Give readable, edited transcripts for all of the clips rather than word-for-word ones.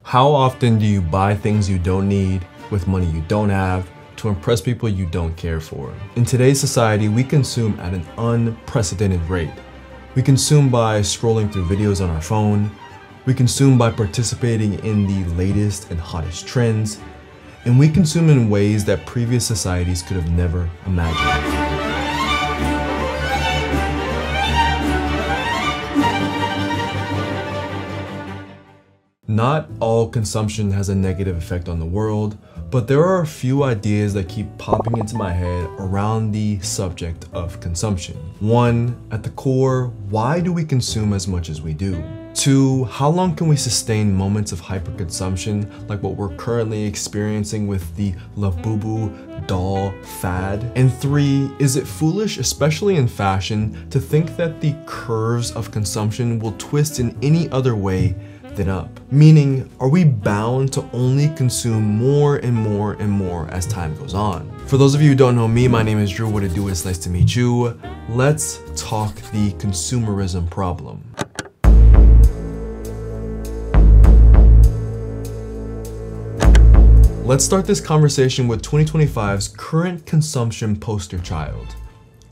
How often do you buy things you don't need with money you don't have to impress people you don't care for? In today's society, we consume at an unprecedented rate. We consume by scrolling through videos on our phone. We consume by participating in the latest and hottest trends. And we consume in ways that previous societies could have never imagined. Not all consumption has a negative effect on the world, but there are a few ideas that keep popping into my head around the subject of consumption. 1, at the core, why do we consume as much as we do? 2, how long can we sustain moments of hyperconsumption like what we're currently experiencing with the Labubu doll fad? And 3, is it foolish, especially in fashion, to think that the curves of consumption will twist in any other way than up? Meaning, are we bound to only consume more and more and more as time goes on? For those of you who don't know me, my name is Drew. What it do? It's nice to meet you. Let's talk the consumerism problem. Let's start this conversation with 2025's current consumption poster child,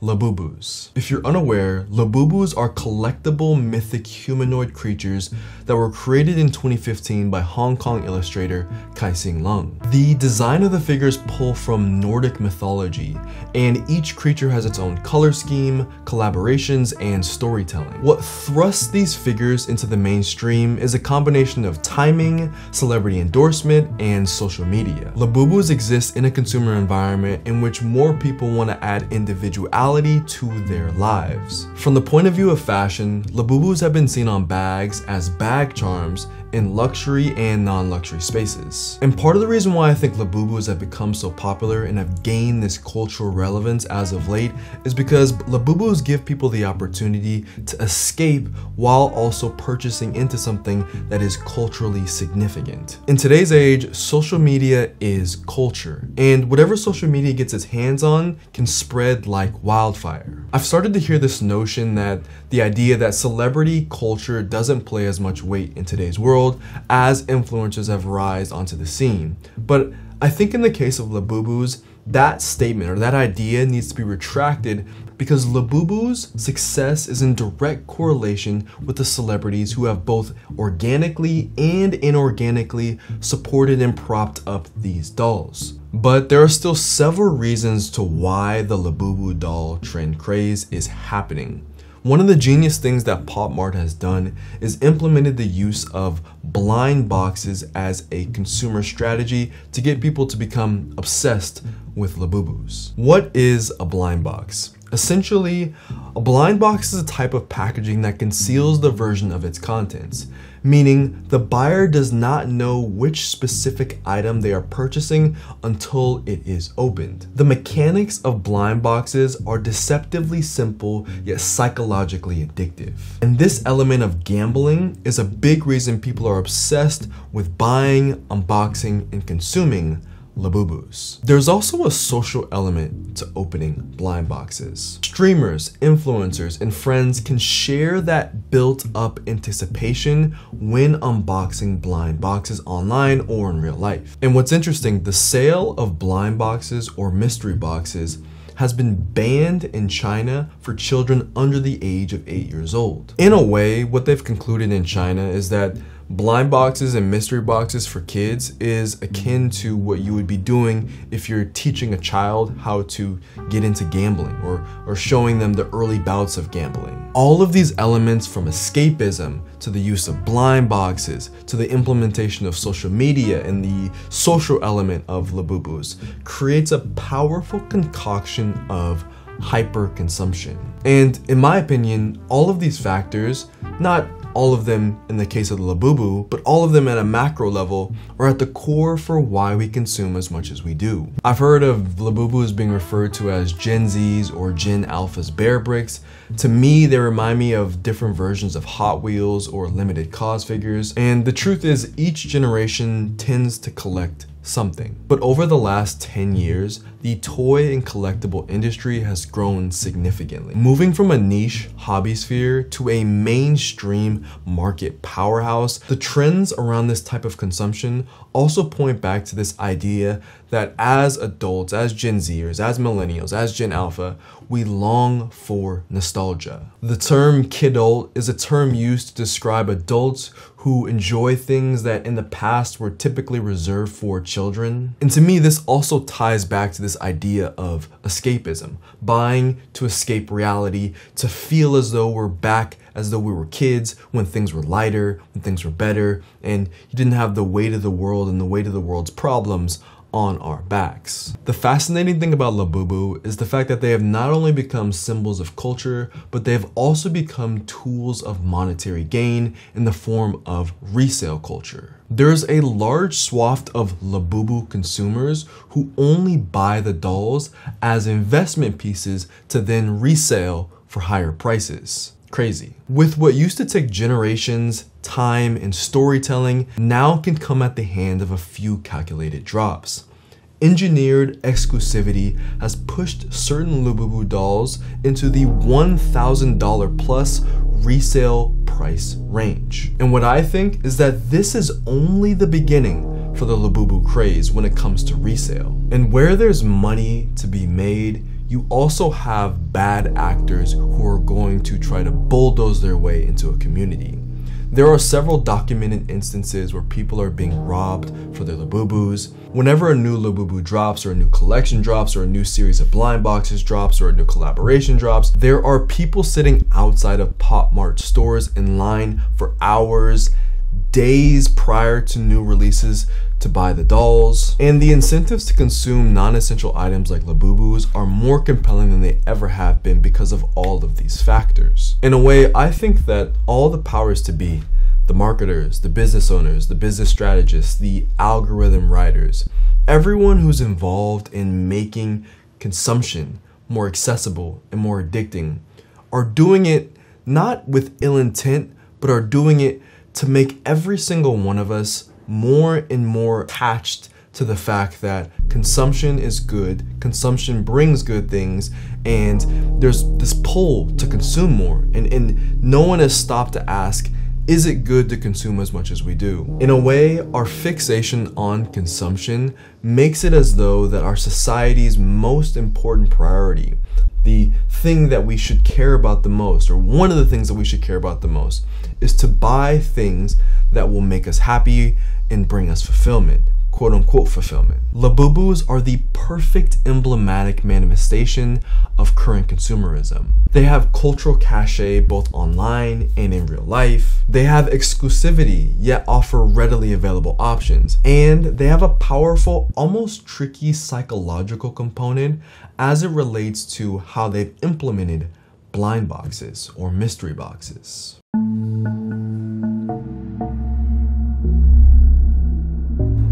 Labubus. If you're unaware, Labubus are collectible mythic humanoid creatures that were created in 2015 by Hong Kong illustrator Kai-Sing Lung. The design of the figures pull from Nordic mythology, and each creature has its own color scheme, collaborations, and storytelling. What thrusts these figures into the mainstream is a combination of timing, celebrity endorsement, and social media. Labubus exist in a consumer environment in which more people want to add individuality to their lives. From the point of view of fashion, Labubus have been seen on bags as bag charms in luxury and non-luxury spaces. And part of the reason why I think Labubus have become so popular and have gained this cultural relevance as of late is because Labubus give people the opportunity to escape while also purchasing into something that is culturally significant. In today's age, social media is culture, and whatever social media gets its hands on can spread like wildfire. I've started to hear this notion that the idea that celebrity culture doesn't play as much weight in today's world as influencers have risen onto the scene. But I think in the case of Labubus, that statement or that idea needs to be retracted because Labubu's success is in direct correlation with the celebrities who have both organically and inorganically supported and propped up these dolls. But there are still several reasons to why the Labubu doll trend craze is happening. One of the genius things that Pop Mart has done is implemented the use of blind boxes as a consumer strategy to get people to become obsessed with Labubus. What is a blind box? Essentially, a blind box is a type of packaging that conceals the version of its contents, meaning the buyer does not know which specific item they are purchasing until it is opened. The mechanics of blind boxes are deceptively simple yet psychologically addictive. And this element of gambling is a big reason people are obsessed with buying, unboxing, and consuming Labubus. There's also a social element to opening blind boxes. Streamers, influencers, and friends can share that built-up anticipation when unboxing blind boxes online or in real life. And what's interesting, the sale of blind boxes or mystery boxes has been banned in China for children under the age of 8 years old. In a way, what they've concluded in China is that blind boxes and mystery boxes for kids is akin to what you would be doing if you're teaching a child how to get into gambling or showing them the early bouts of gambling. All of these elements, from escapism to the use of blind boxes to the implementation of social media and the social element of Labubus, creates a powerful concoction of hyperconsumption. And in my opinion, all of these factors, not all of them in the case of the Labubu, but all of them at a macro level, are at the core for why we consume as much as we do. I've heard of Labubus being referred to as Gen Zs or Gen Alpha's bear bricks. To me, they remind me of different versions of Hot Wheels or limited cause figures. And the truth is, each generation tends to collect something. But over the last 10 years, the toy and collectible industry has grown significantly, moving from a niche hobby sphere to a mainstream market powerhouse. The trends around this type of consumption also point back to this idea that as adults, as Gen Zers, as millennials, as Gen Alpha, we long for nostalgia. The term kidult is a term used to describe adults who enjoy things that in the past were typically reserved for children. And to me, this also ties back to this idea of escapism, buying to escape reality, to feel as though we're back as though we were kids when things were lighter, when things were better, and you didn't have the weight of the world and the weight of the world's problems on our backs. The fascinating thing about Labubu is the fact that they have not only become symbols of culture, but they've also become tools of monetary gain in the form of resale culture. There's a large swath of Labubu consumers who only buy the dolls as investment pieces to then resell for higher prices. Crazy. With what used to take generations, time, and storytelling, now can come at the hand of a few calculated drops. Engineered exclusivity has pushed certain Labubu dolls into the $1,000 plus resale price range. And what I think is that this is only the beginning for the Labubu craze when it comes to resale. And where there's money to be made, you also have bad actors who are going to try to bulldoze their way into a community. There are several documented instances where people are being robbed for their Labubus. Whenever a new Labubu drops, or a new collection drops, or a new series of blind boxes drops, or a new collaboration drops, there are people sitting outside of Pop Mart stores in line for hours, days prior to new releases to buy the dolls. And the incentives to consume non-essential items like Labubus are more compelling than they ever have been because of all of these factors. In a way, I think that all the powers to be, the marketers, the business owners, the business strategists, the algorithm writers, everyone who's involved in making consumption more accessible and more addicting, are doing it not with ill intent, but are doing it to make every single one of us more and more attached to the fact that consumption is good, consumption brings good things, and there's this pull to consume more. And no one has stopped to ask, is it good to consume as much as we do? In a way, our fixation on consumption makes it as though that our society's most important priority, the thing that we should care about the most, or one of the things that we should care about the most, is to buy things that will make us happy and bring us fulfillment, quote unquote fulfillment. Labubus are the perfect emblematic manifestation of current consumerism. They have cultural cachet both online and in real life. They have exclusivity, yet offer readily available options. And they have a powerful, almost tricky psychological component as it relates to how they've implemented blind boxes or mystery boxes.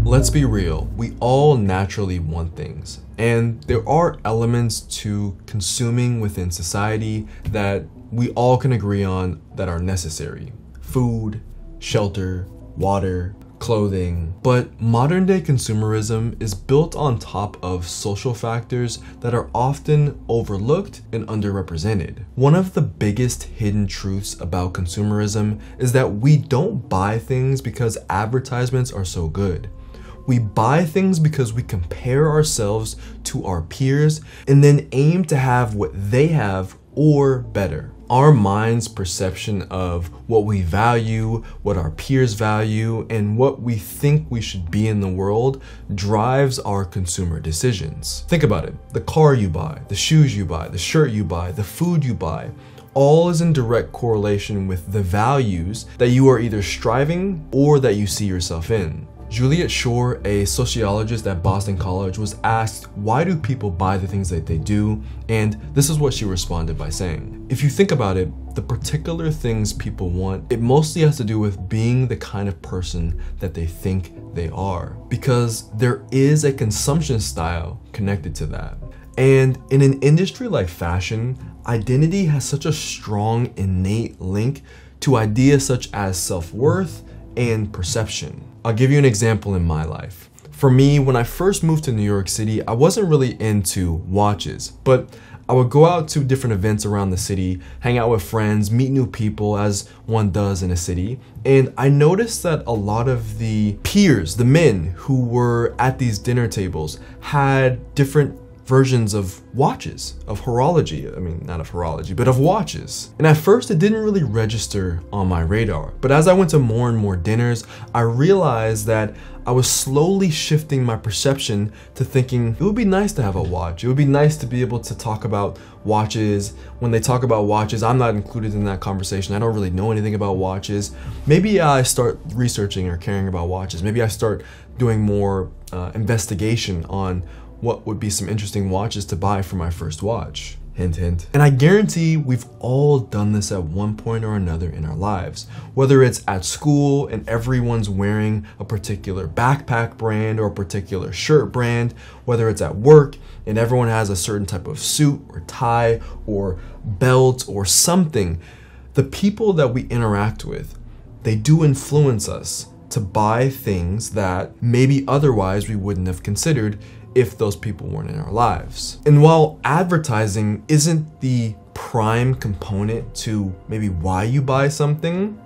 Let's be real, we all naturally want things, and there are elements to consuming within society that we all can agree on that are necessary. Food, shelter, water, clothing. But modern day consumerism is built on top of social factors that are often overlooked and underrepresented. One of the biggest hidden truths about consumerism is that we don't buy things because advertisements are so good. We buy things because we compare ourselves to our peers and then aim to have what they have or better. Our mind's perception of what we value, what our peers value, and what we think we should be in the world drives our consumer decisions. Think about it. The car you buy, the shoes you buy, the shirt you buy, the food you buy, all is in direct correlation with the values that you are either striving or that you see yourself in. Juliet Shore, a sociologist at Boston College, was asked, why do people buy the things that they do? And this is what she responded by saying, if you think about it, the particular things people want, it mostly has to do with being the kind of person that they think they are, because there is a consumption style connected to that. And in an industry like fashion, identity has such a strong innate link to ideas such as self-worth and perception. I'll give you an example in my life. For me, when I first moved to New York City, I wasn't really into watches, but I would go out to different events around the city, hang out with friends, meet new people as one does in a city. And I noticed that a lot of the peers, the men who were at these dinner tables, had different versions of watches, of horology. I mean, not of horology, but of watches. And at first it didn't really register on my radar. But as I went to more and more dinners, I realized that I was slowly shifting my perception to thinking it would be nice to have a watch. It would be nice to be able to talk about watches. When they talk about watches, I'm not included in that conversation. I don't really know anything about watches. Maybe I start researching or caring about watches. Maybe I start doing more investigation on what would be some interesting watches to buy for my first watch. Hint, hint. And I guarantee we've all done this at one point or another in our lives. Whether it's at school and everyone's wearing a particular backpack brand or a particular shirt brand, whether it's at work and everyone has a certain type of suit or tie or belt or something, the people that we interact with, they do influence us to buy things that maybe otherwise we wouldn't have considered if those people weren't in our lives. And while advertising isn't the prime component to maybe why you buy something,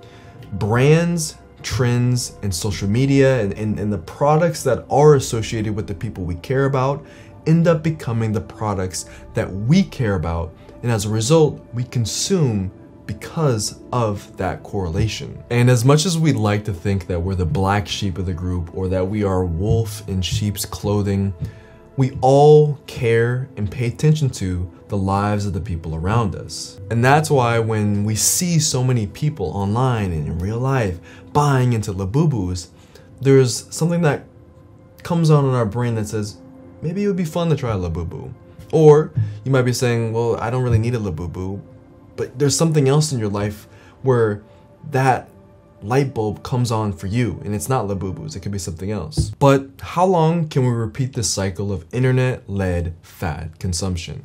brands, trends, and social media and the products that are associated with the people we care about end up becoming the products that we care about. And as a result, we consume because of that correlation. And as much as we like to think that we're the black sheep of the group or that we are wolf in sheep's clothing, we all care and pay attention to the lives of the people around us. And that's why when we see so many people online and in real life buying into Labubus, there's something that comes on in our brain that says, maybe it would be fun to try a Labubu. Or you might be saying, well, I don't really need a Labubu, but there's something else in your life where that light bulb comes on for you, and it's not Labubus, it could be something else. But how long can we repeat this cycle of internet-led fad consumption?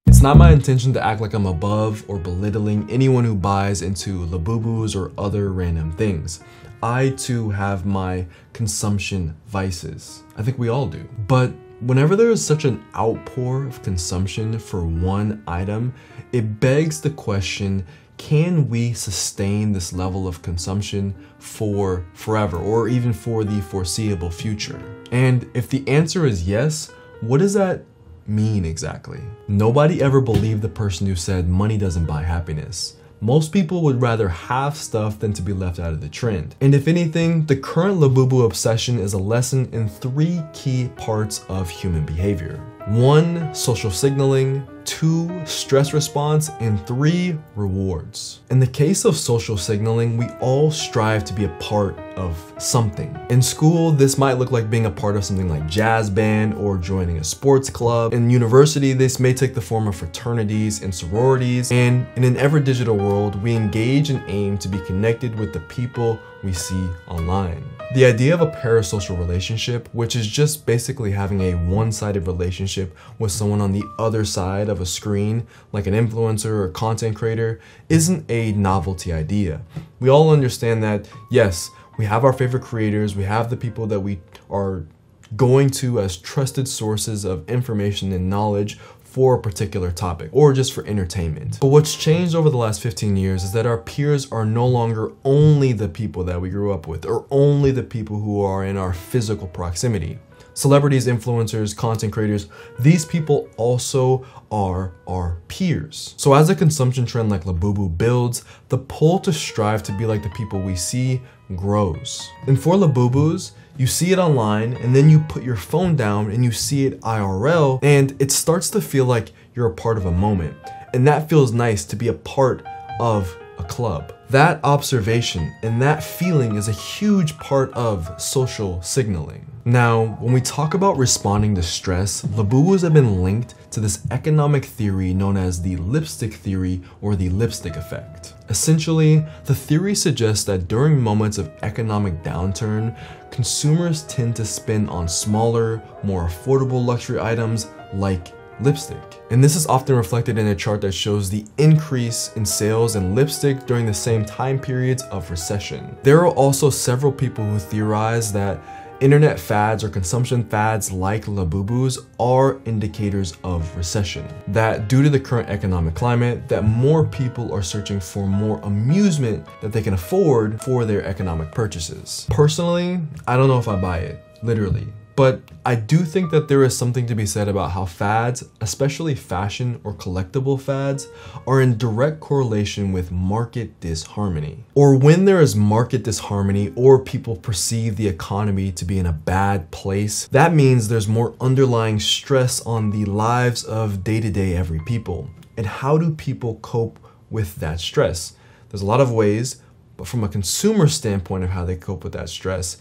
It's not my intention to act like I'm above or belittling anyone who buys into Labubus or other random things. I too have my consumption vices. I think we all do. But whenever there is such an outpour of consumption for one item, it begs the question, can we sustain this level of consumption for forever or even for the foreseeable future? And if the answer is yes, what does that mean exactly? Nobody ever believed the person who said money doesn't buy happiness. Most people would rather have stuff than to be left out of the trend. And if anything, the current Labubu obsession is a lesson in 3 key parts of human behavior. 1, social signaling, 2, stress response, and 3, rewards. In the case of social signaling, we all strive to be a part of something. In school, this might look like being a part of something like jazz band or joining a sports club. In university, this may take the form of fraternities and sororities. And in an ever digital world, we engage and aim to be connected with the people we see online. The idea of a parasocial relationship, which is just basically having a one-sided relationship with someone on the other side of a screen, like an influencer or content creator, isn't a novelty idea. We all understand that, yes, we have our favorite creators, we have the people that we are going to as trusted sources of information and knowledge for a particular topic or just for entertainment. But what's changed over the last 15 years is that our peers are no longer only the people that we grew up with or only the people who are in our physical proximity. Celebrities, influencers, content creators, these people also are our peers. So as a consumption trend like Labubu builds, the pull to strive to be like the people we see grows. And for Labubus, you see it online and then you put your phone down and you see it IRL and it starts to feel like you're a part of a moment. And that feels nice to be a part of a club. That observation and that feeling is a huge part of social signaling. Now, when we talk about responding to stress, Labubus have been linked to this economic theory known as the lipstick theory or the lipstick effect. Essentially, the theory suggests that during moments of economic downturn, consumers tend to spend on smaller, more affordable luxury items like lipstick. And this is often reflected in a chart that shows the increase in sales in lipstick during the same time periods of recession. There are also several people who theorize that internet fads or consumption fads like Labubus are indicators of recession. That due to the current economic climate, that more people are searching for more amusement that they can afford for their economic purchases. Personally, I don't know if I buy it, literally. But I do think that there is something to be said about how fads, especially fashion or collectible fads, are in direct correlation with market disharmony. Or when there is market disharmony or people perceive the economy to be in a bad place, that means there's more underlying stress on the lives of day-to-day every people. And how do people cope with that stress? There's a lot of ways, but from a consumer standpoint of how they cope with that stress,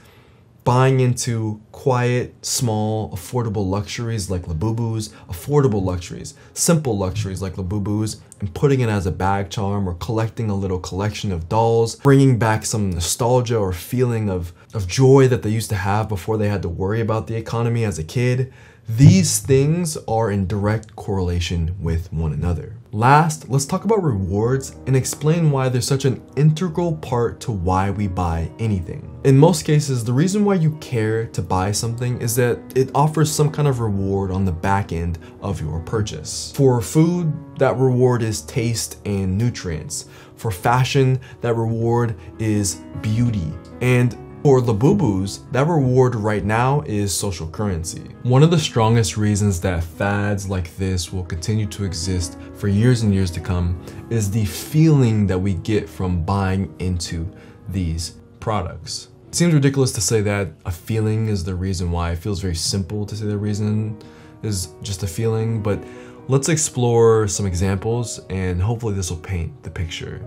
buying into quiet, small, affordable luxuries like Labubus, affordable luxuries, simple luxuries like Labubus, and putting it as a bag charm or collecting a little collection of dolls, bringing back some nostalgia or feeling of joy that they used to have before they had to worry about the economy as a kid. These things are in direct correlation with one another. Last, let's talk about rewards and explain why they're such an integral part to why we buy anything. In most cases, the reason why you care to buy something is that it offers some kind of reward on the back end of your purchase. For food, that reward is taste and nutrients. For fashion, that reward is beauty. And for Labubus, that reward right now is social currency. One of the strongest reasons that fads like this will continue to exist for years and years to come is the feeling that we get from buying into these products. It seems ridiculous to say that a feeling is the reason why. It feels very simple to say the reason is just a feeling, but let's explore some examples and hopefully this will paint the picture.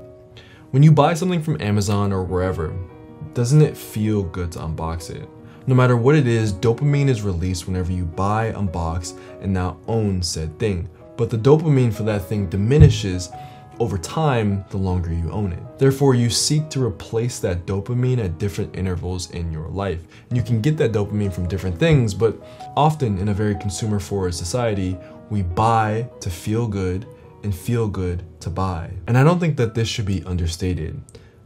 When you buy something from Amazon or wherever, doesn't it feel good to unbox it? No matter what it is, dopamine is released whenever you buy, unbox, and now own said thing. But the dopamine for that thing diminishes over time the longer you own it. Therefore, you seek to replace that dopamine at different intervals in your life. And you can get that dopamine from different things, but often in a very consumer-forward society, we buy to feel good and feel good to buy. And I don't think that this should be understated.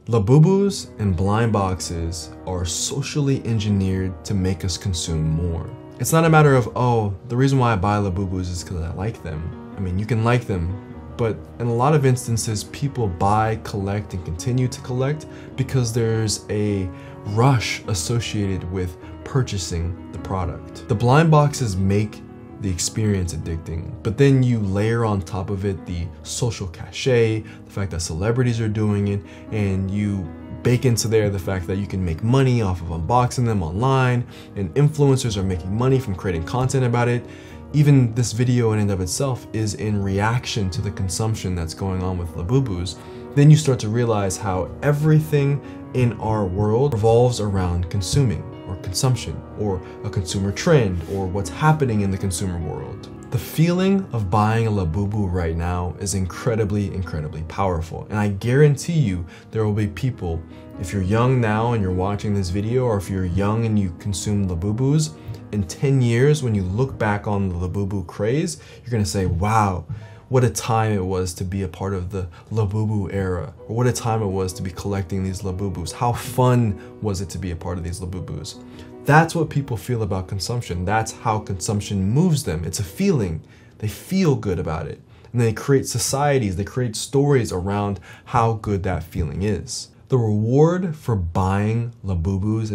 Labubus and blind boxes are socially engineered to make us consume more. It's not a matter of, oh, the reason why I buy Labubus is because I like them. I mean, you can like them, but in a lot of instances, people buy, collect, and continue to collect because there's a rush associated with purchasing the product. The blind boxes make the experience addicting, but then you layer on top of it the social cachet, the fact that celebrities are doing it, and you bake into there the fact that you can make money off of unboxing them online, and influencers are making money from creating content about it. Even this video in and of itself is in reaction to the consumption that's going on with Labubus. Then you start to realize how everything in our world revolves around consuming, or consumption, or a consumer trend, or what's happening in the consumer world. The feeling of buying a Labubu right now is incredibly, incredibly powerful. And I guarantee you there will be people, if you're young now and you're watching this video, or if you're young and you consume Labubus, in 10 years when you look back on the Labubu craze, you're gonna say, wow, what a time it was to be a part of the Labubu era, or what a time it was to be collecting these Labubus. How fun was it to be a part of these Labubus? That's what people feel about consumption. That's how consumption moves them. It's a feeling. They feel good about it. And they create societies, they create stories around how good that feeling is. The reward for buying Labubus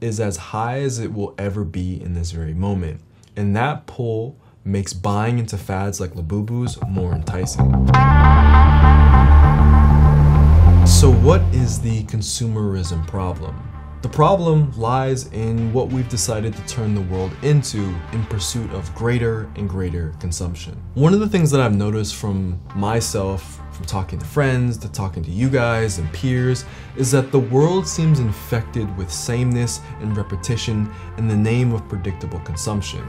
is as high as it will ever be in this very moment. And that pull makes buying into fads like Labubus more enticing. So what is the consumerism problem? The problem lies in what we've decided to turn the world into in pursuit of greater and greater consumption. One of the things that I've noticed from myself, from talking to friends, to talking to you guys and peers, is that the world seems infected with sameness and repetition in the name of predictable consumption.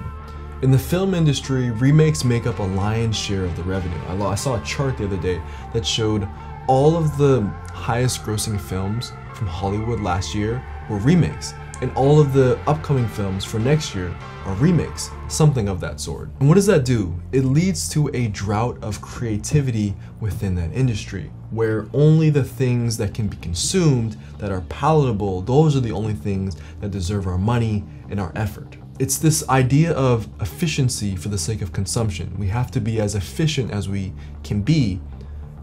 In the film industry, remakes make up a lion's share of the revenue. I saw a chart the other day that showed all of the highest grossing films from Hollywood last year were remakes. And all of the upcoming films for next year are remakes, something of that sort. And what does that do? It leads to a drought of creativity within that industry, where only the things that can be consumed, that are palatable, those are the only things that deserve our money and our effort. It's this idea of efficiency for the sake of consumption. We have to be as efficient as we can be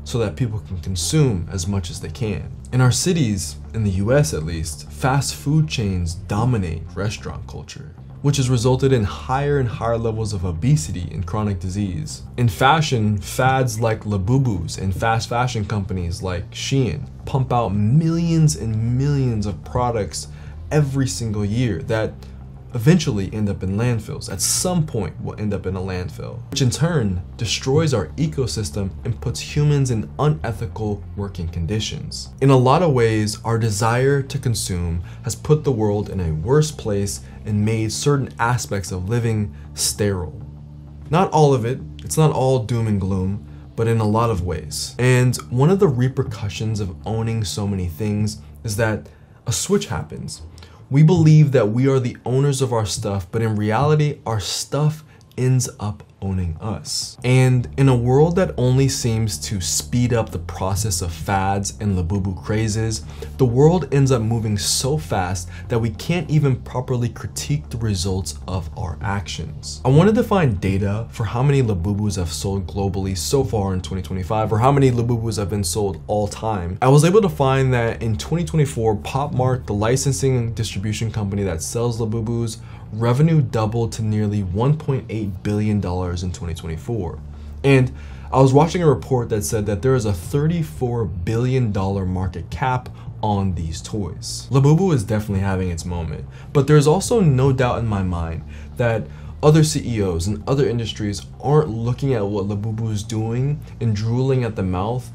so that people can consume as much as they can. In our cities, in the US at least, fast food chains dominate restaurant culture, which has resulted in higher and higher levels of obesity and chronic disease. In fashion, fads like Labubus and fast fashion companies like Shein pump out millions and millions of products every single year that eventually end up in landfills. At some point will end up in a landfill, which in turn destroys our ecosystem and puts humans in unethical working conditions. In a lot of ways, our desire to consume has put the world in a worse place and made certain aspects of living sterile. Not all of it, it's not all doom and gloom, but in a lot of ways. And one of the repercussions of owning so many things is that a switch happens. We believe that we are the owners of our stuff, but in reality, our stuff ends up owning us. And in a world that only seems to speed up the process of fads and Labubu crazes, the world ends up moving so fast that we can't even properly critique the results of our actions. I wanted to find data for how many Labubus have sold globally so far in 2025, or how many Labubus have been sold all time. I was able to find that in 2024, Pop Mart, the licensing and distribution company that sells Labubus, revenue doubled to nearly $1.8 billion in 2024. And I was watching a report that said that there is a $34 billion market cap on these toys. Labubu is definitely having its moment, but there's also no doubt in my mind that other CEOs and other industries aren't looking at what Labubu is doing and drooling at the mouth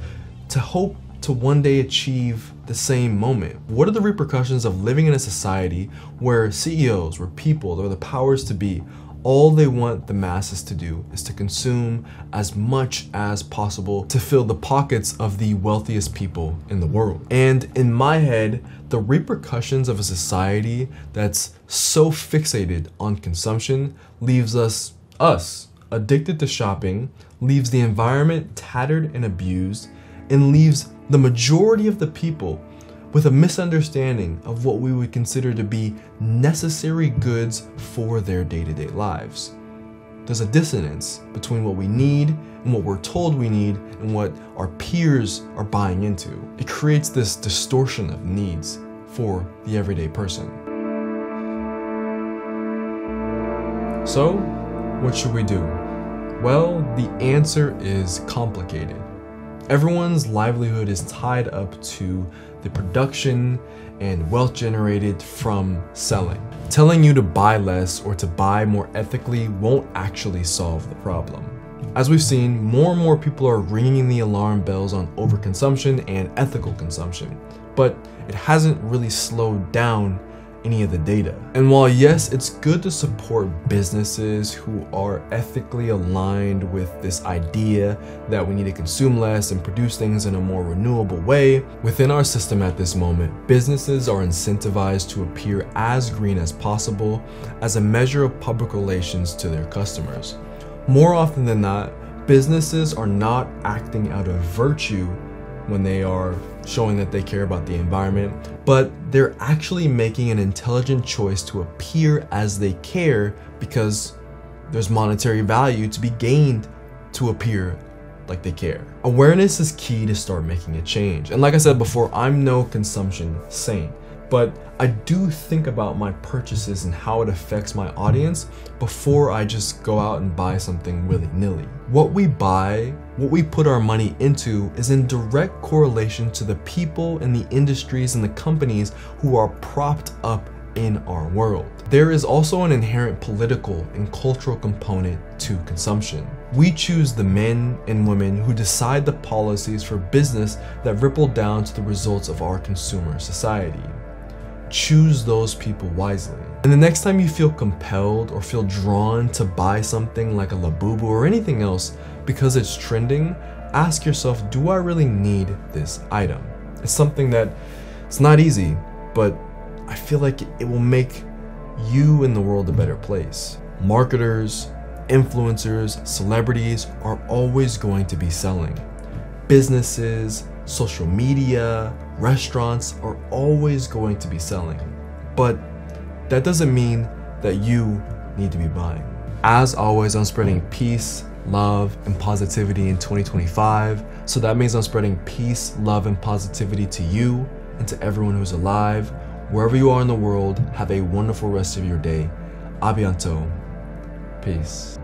to hope to one day achieve the same moment. What are the repercussions of living in a society where CEOs, where people, or the powers to be, all they want the masses to do is to consume as much as possible to fill the pockets of the wealthiest people in the world? And in my head, the repercussions of a society that's so fixated on consumption leaves us addicted to shopping, leaves the environment tattered and abused, and leaves the majority of the people with a misunderstanding of what we would consider to be necessary goods for their day-to-day lives. There's a dissonance between what we need and what we're told we need and what our peers are buying into. It creates this distortion of needs for the everyday person. So, what should we do? Well, the answer is complicated. Everyone's livelihood is tied up to the production and wealth generated from selling. Telling you to buy less or to buy more ethically won't actually solve the problem. As we've seen, more and more people are ringing the alarm bells on overconsumption and ethical consumption, but it hasn't really slowed down any of the data. And while yes, it's good to support businesses who are ethically aligned with this idea that we need to consume less and produce things in a more renewable way, within our system at this moment, businesses are incentivized to appear as green as possible as a measure of public relations to their customers. More often than not, businesses are not acting out of virtue when they are showing that they care about the environment, but they're actually making an intelligent choice to appear as they care because there's monetary value to be gained to appear like they care. Awareness is key to start making a change. And like I said before, I'm no consumption saint, but I do think about my purchases and how it affects my audience before I just go out and buy something willy-nilly. What we buy, what we put our money into, is in direct correlation to the people and the industries and the companies who are propped up in our world. There is also an inherent political and cultural component to consumption. We choose the men and women who decide the policies for business that ripple down to the results of our consumer society. Choose those people wisely. And the next time you feel compelled or feel drawn to buy something like a Labubu or anything else because it's trending, ask yourself, do I really need this item? It's something that it's not easy, but I feel like it will make you and the world a better place. Marketers, influencers, celebrities are always going to be selling. Businesses, social media, restaurants are always going to be selling. But that doesn't mean that you need to be buying. As always, I'm spreading peace, love, and positivity in 2025. So that means I'm spreading peace, love, and positivity to you and to everyone who's alive. Wherever you are in the world, have a wonderful rest of your day. A bientôt. Peace.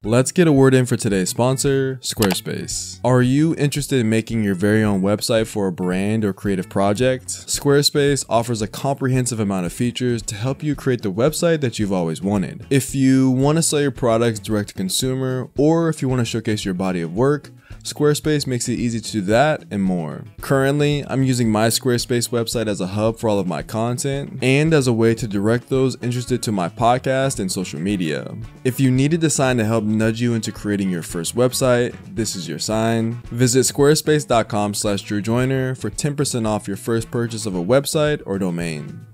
Let's get a word in for today's sponsor, Squarespace. Are you interested in making your very own website for a brand or creative project? Squarespace offers a comprehensive amount of features to help you create the website that you've always wanted. If you want to sell your products direct to consumer, or if you want to showcase your body of work, Squarespace makes it easy to do that and more. Currently, I'm using my Squarespace website as a hub for all of my content and as a way to direct those interested to my podcast and social media. If you need a design to help nudge you into creating your first website, this is your sign. Visit squarespace.com/DrewJoyner for 10% off your first purchase of a website or domain.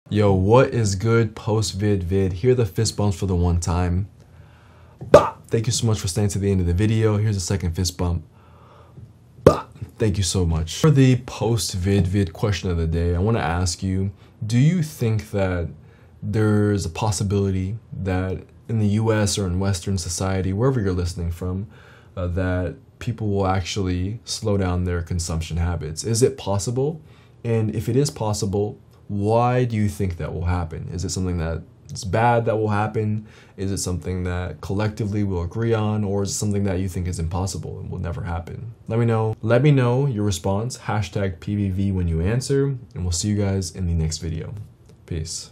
Yo, what is good post vid? Here are the fist bumps for the one time. Bah! Thank you so much for staying to the end of the video. Here's a second fist bump. Bah! Thank you so much. For the post vid question of the day, I want to ask you, do you think that there's a possibility that in the US or in Western society, wherever you're listening from, that people will actually slow down their consumption habits? Is it possible? And if it is possible, why do you think that will happen? Is it something that it's bad that will happen? Is it something that collectively we'll agree on, or is it something that you think is impossible and will never happen? Let me know. Let me know your response. #PVV when you answer, and we'll see you guys in the next video. Peace.